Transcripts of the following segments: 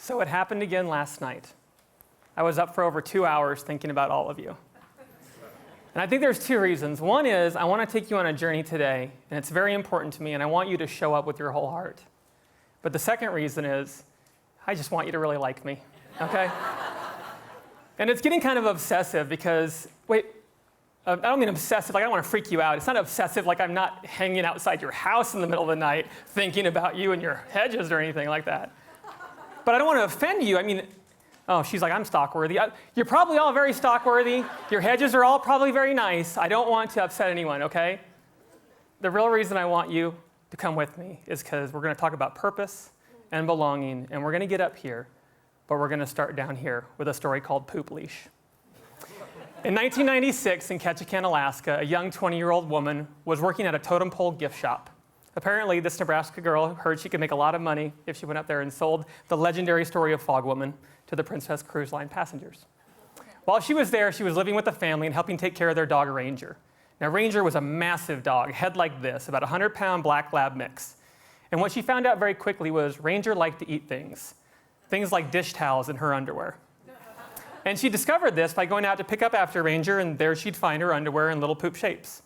So it happened again last night. I was up for over 2 hours thinking about all of you. And I think there's two reasons. One is I want to take you on a journey today, and it's very important to me, and I want you to show up with your whole heart. But the second reason is I just want you to really like me, okay? And it's getting kind of obsessive because, I don't mean obsessive, like I don't want to freak you out. It's not obsessive like I'm not hanging outside your house in the middle of the night thinking about you and your hedges or anything like that. But I don't want to offend you. I mean, oh, she's like, I'm stock-worthy. You're probably all very stock-worthy. Your hedges are all probably very nice. I don't want to upset anyone, okay? The real reason I want you to come with me is because we're going to talk about purpose and belonging, and we're going to get up here, but we're going to start down here with a story called Poop Leash. In 1996 in Ketchikan, Alaska, a young 20-year-old woman was working at a totem pole gift shop. Apparently, this Nebraska girl heard she could make a lot of money if she went up there and sold the legendary story of Fog Woman to the Princess Cruise Line passengers. While she was there, she was living with the family and helping take care of their dog, Ranger. Now, Ranger was a massive dog, head like this, about a 100-pound black lab mix. And what she found out very quickly was Ranger liked to eat things like dish towels in her underwear. And she discovered this by going out to pick up after Ranger, and there she'd find her underwear in little poop shapes.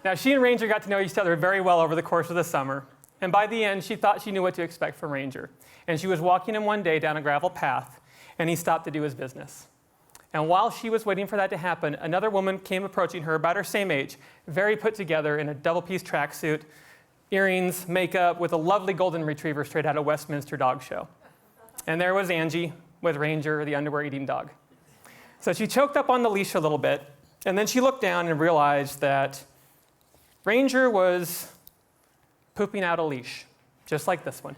Now, she and Ranger got to know each other very well over the course of the summer, and by the end, she thought she knew what to expect from Ranger. And she was walking him one day down a gravel path, and he stopped to do his business. And while she was waiting for that to happen, another woman came approaching her about her same age, very put together in a double-piece tracksuit, earrings, makeup, with a lovely golden retriever straight out of Westminster Dog Show. And there was Angie with Ranger, the underwear-eating dog. So she choked up on the leash a little bit, and then she looked down and realized that Ranger was pooping out a leash, just like this one.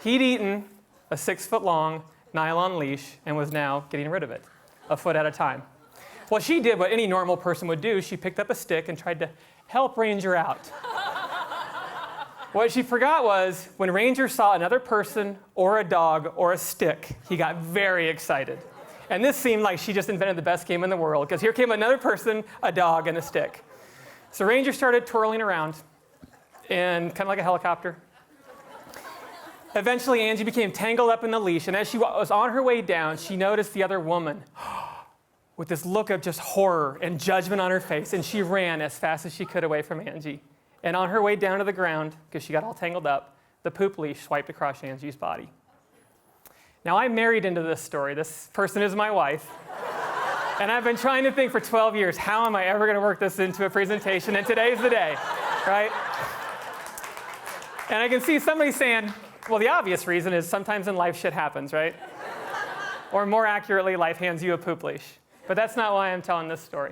He'd eaten a 6-foot-long nylon leash and was now getting rid of it, a foot at a time. Well, she did what any normal person would do. She picked up a stick and tried to help Ranger out. What she forgot was when Ranger saw another person or a dog or a stick, he got very excited. And this seemed like she just invented the best game in the world, because here came another person, a dog, and a stick. So Ranger started twirling around, and kind of like a helicopter. Eventually, Angie became tangled up in the leash, and as she was on her way down, she noticed the other woman with this look of just horror and judgment on her face, and she ran as fast as she could away from Angie. And on her way down to the ground, because she got all tangled up, the poop leash swiped across Angie's body. Now, I'm married into this story. This person is my wife. And I've been trying to think for 12 years, how am I ever going to work this into a presentation? And today's the day, right? And I can see somebody saying, well, the obvious reason is sometimes in life shit happens, right? Or more accurately, life hands you a poop leash. But that's not why I'm telling this story.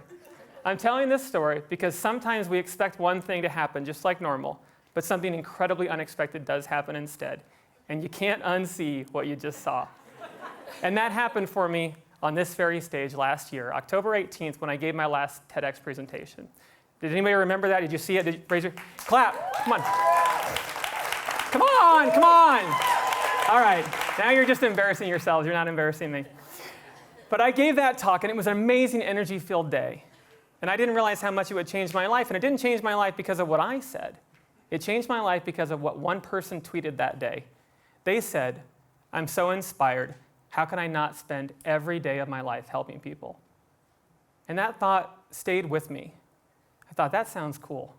I'm telling this story because sometimes we expect one thing to happen just like normal, but something incredibly unexpected does happen instead. And you can't unsee what you just saw. And that happened for me on this very stage last year, October 18th, when I gave my last TEDx presentation. Did anybody remember that? Did you see it? Did you raise your clap? Come on. Come on, come on. All right, now you're just embarrassing yourselves. You're not embarrassing me. But I gave that talk, and it was an amazing energy-filled day. And I didn't realize how much it would change my life. And it didn't change my life because of what I said. It changed my life because of what one person tweeted that day. They said, I'm so inspired. How can I not spend every day of my life helping people? And that thought stayed with me. I thought, that sounds cool.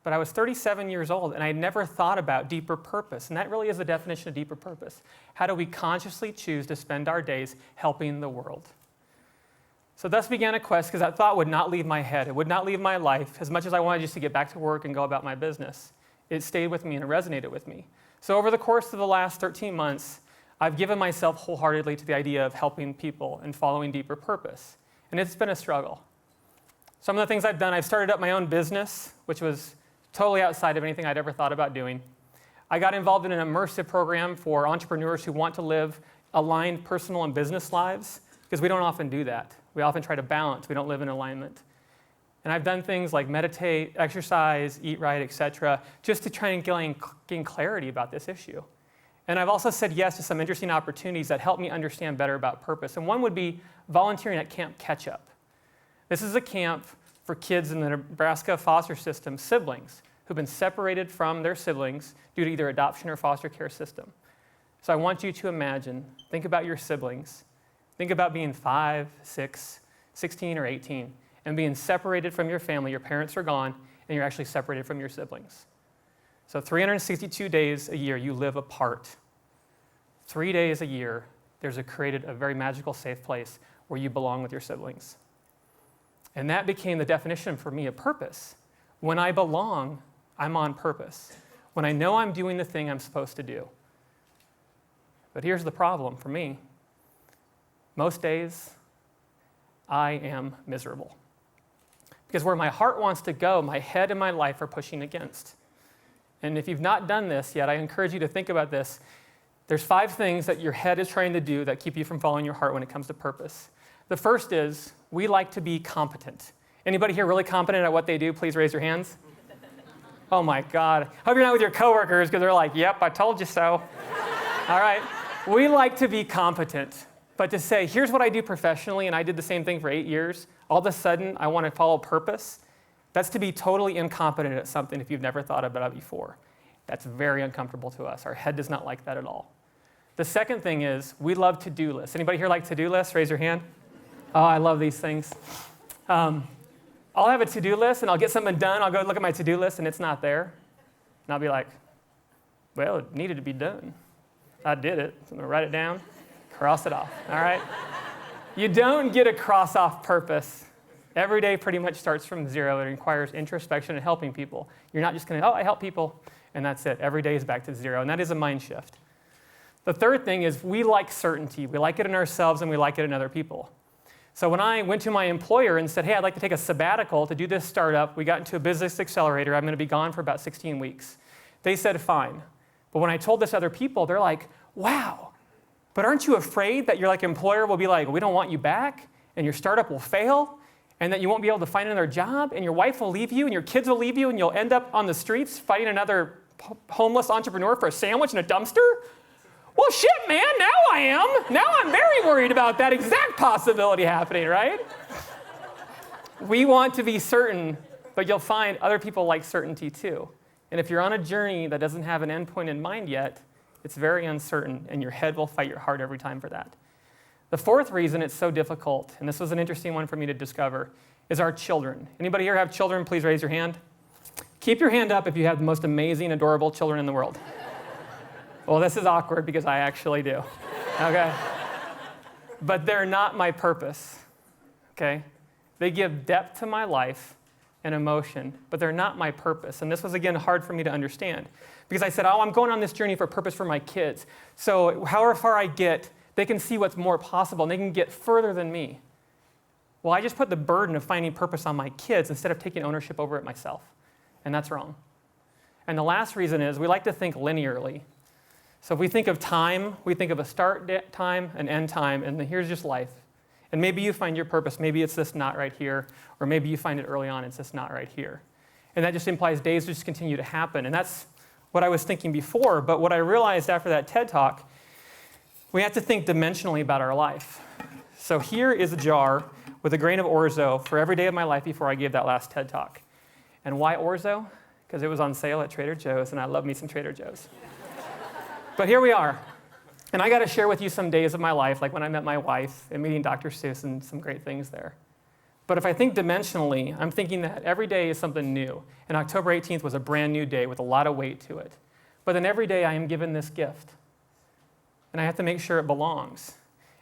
But I was 37 years old, and I never thought about deeper purpose. And that really is the definition of deeper purpose. How do we consciously choose to spend our days helping the world? So thus began a quest, because that thought would not leave my head. It would not leave my life. As much as I wanted just to get back to work and go about my business, it stayed with me and it resonated with me. So over the course of the last 13 months, I've given myself wholeheartedly to the idea of helping people and following deeper purpose. And it's been a struggle. Some of the things I've done, I've started up my own business, which was totally outside of anything I'd ever thought about doing. I got involved in an immersive program for entrepreneurs who want to live aligned personal and business lives, because we don't often do that. We often try to balance. We don't live in alignment. And I've done things like meditate, exercise, eat right, etc., just to try and gain clarity about this issue. And I've also said yes to some interesting opportunities that help me understand better about purpose. And one would be volunteering at Camp Catch Up. This is a camp for kids in the Nebraska foster system, siblings, who've been separated from their siblings due to either adoption or foster care system. So I want you to imagine, think about your siblings. Think about being 5, 6, 16, or 18, and being separated from your family. Your parents are gone, and you're actually separated from your siblings. So 362 days a year, you live apart. 3 days a year, there's created a very magical, safe place where you belong with your siblings. And that became the definition for me of purpose. When I belong, I'm on purpose. When I know I'm doing the thing I'm supposed to do. But here's the problem for me. Most days, I am miserable. Because where my heart wants to go, my head and my life are pushing against. And if you've not done this yet, I encourage you to think about this. There's 5 things that your head is trying to do that keep you from following your heart when it comes to purpose. The first is, we like to be competent. Anybody here really competent at what they do? Please raise your hands. Oh my God. Hope you're not with your coworkers because they're like, yep, I told you so. All right. We like to be competent. But to say, here's what I do professionally, and I did the same thing for 8 years, all of a sudden I want to follow purpose, that's to be totally incompetent at something if you've never thought about it before. That's very uncomfortable to us. Our head does not like that at all. The second thing is, we love to-do lists. Anybody here like to-do lists? Raise your hand. Oh, I love these things. I'll have a to-do list, and I'll get something done. I'll go look at my to-do list, and it's not there. And I'll be like, well, it needed to be done. I did it. So I'm going to write it down, cross it off, all right? You don't get a cross off purpose. Every day pretty much starts from zero. It requires introspection and helping people. You're not just going to, I help people, and that's it. Every day is back to zero, and that is a mind shift. The third thing is we like certainty. We like it in ourselves, and we like it in other people. So when I went to my employer and said, hey, I'd like to take a sabbatical to do this startup, we got into a business accelerator, I'm going to be gone for about 16 weeks. They said, fine. But when I told this to other people, they're like, wow, but aren't you afraid that your employer will be like, we don't want you back, and your startup will fail, and that you won't be able to find another job, and your wife will leave you, and your kids will leave you, and you'll end up on the streets fighting another homeless entrepreneur for a sandwich in a dumpster? Well, shit, man, now I am. Now I'm very worried about that exact possibility happening, right? We want to be certain, but you'll find other people like certainty too. And if you're on a journey that doesn't have an endpoint in mind yet, it's very uncertain, and your head will fight your heart every time for that. The fourth reason it's so difficult, and this was an interesting one for me to discover, is our children. Anybody here have children? Please raise your hand. Keep your hand up if you have the most amazing, adorable children in the world. Well, this is awkward because I actually do, okay? But they're not my purpose, okay? They give depth to my life and emotion, but they're not my purpose. And this was, again, hard for me to understand because I said, oh, I'm going on this journey for purpose for my kids. So however far I get, they can see what's more possible, and they can get further than me. Well, I just put the burden of finding purpose on my kids instead of taking ownership over it myself, and that's wrong. And the last reason is we like to think linearly. So if we think of time, we think of a start time, an end time, and then here's just life. And maybe you find your purpose. Maybe it's this knot right here, or maybe you find it early on, it's this knot right here. And that just implies days just continue to happen. And that's what I was thinking before, but what I realized after that TED Talk, we have to think dimensionally about our life. So here is a jar with a grain of orzo for every day of my life before I gave that last TED Talk. And why orzo? Because it was on sale at Trader Joe's, and I love me some Trader Joe's. But here we are. And I got to share with you some days of my life, like when I met my wife and meeting Dr. Seuss and some great things there. But if I think dimensionally, I'm thinking that every day is something new. And October 18th was a brand new day with a lot of weight to it. But then every day I am given this gift. And I have to make sure it belongs.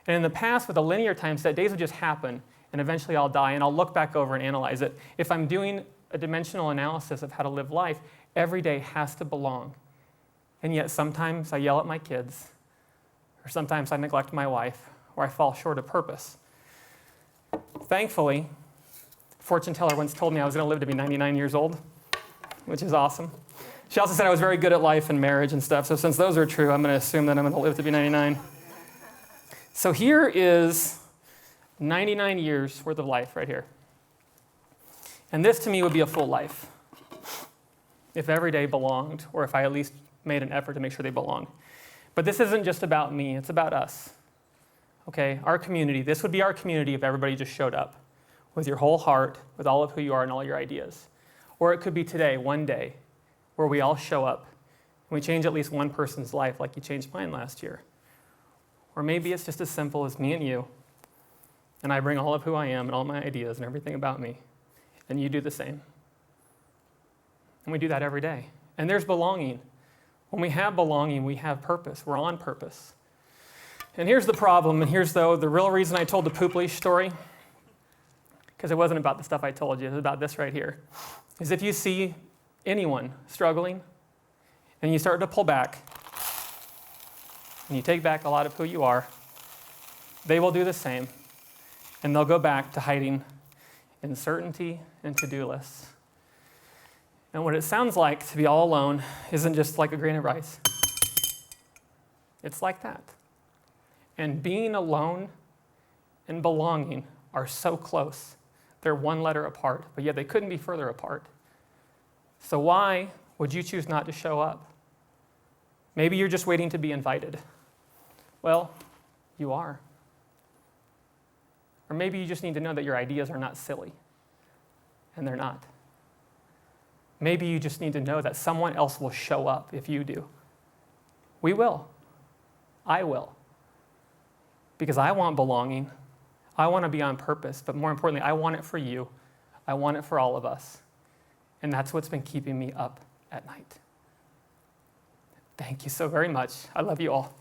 And in the past, with a linear time set, days would just happen, and eventually I'll die, and I'll look back over and analyze it. If I'm doing a dimensional analysis of how to live life, every day has to belong. And yet sometimes I yell at my kids, or sometimes I neglect my wife, or I fall short of purpose. Thankfully, fortune teller once told me I was going to live to be 99 years old, which is awesome. She also said I was very good at life and marriage and stuff, so since those are true, I'm going to assume that I'm going to live to be 99. So here is 99 years worth of life right here. And this to me would be a full life if every day belonged, or if I at least made an effort to make sure they belonged. But this isn't just about me, it's about us. Okay, our community. This would be our community if everybody just showed up with your whole heart, with all of who you are and all your ideas. Or it could be today, one day, where we all show up we change at least one person's life like you changed mine last year. Or maybe it's just as simple as me and you, and I bring all of who I am and all my ideas and everything about me, and you do the same. And we do that every day. And there's belonging. When we have belonging, we have purpose. We're on purpose. And here's the problem, and here's the real reason I told the poop leash story, because it wasn't about the stuff I told you, it was about this right here, is if you see anyone struggling, and you start to pull back, and you take back a lot of who you are, they will do the same, and they'll go back to hiding in certainty and to-do lists. And what it sounds like to be all alone isn't just like a grain of rice. It's like that. And being alone and belonging are so close. They're one letter apart, but yet they couldn't be further apart. So why would you choose not to show up? Maybe you're just waiting to be invited. Well, you are. Or maybe you just need to know that your ideas are not silly, and they're not. Maybe you just need to know that someone else will show up if you do. We will. I will. Because I want belonging. I want to be on purpose, but more importantly, I want it for you. I want it for all of us. And that's what's been keeping me up at night. Thank you so very much. I love you all.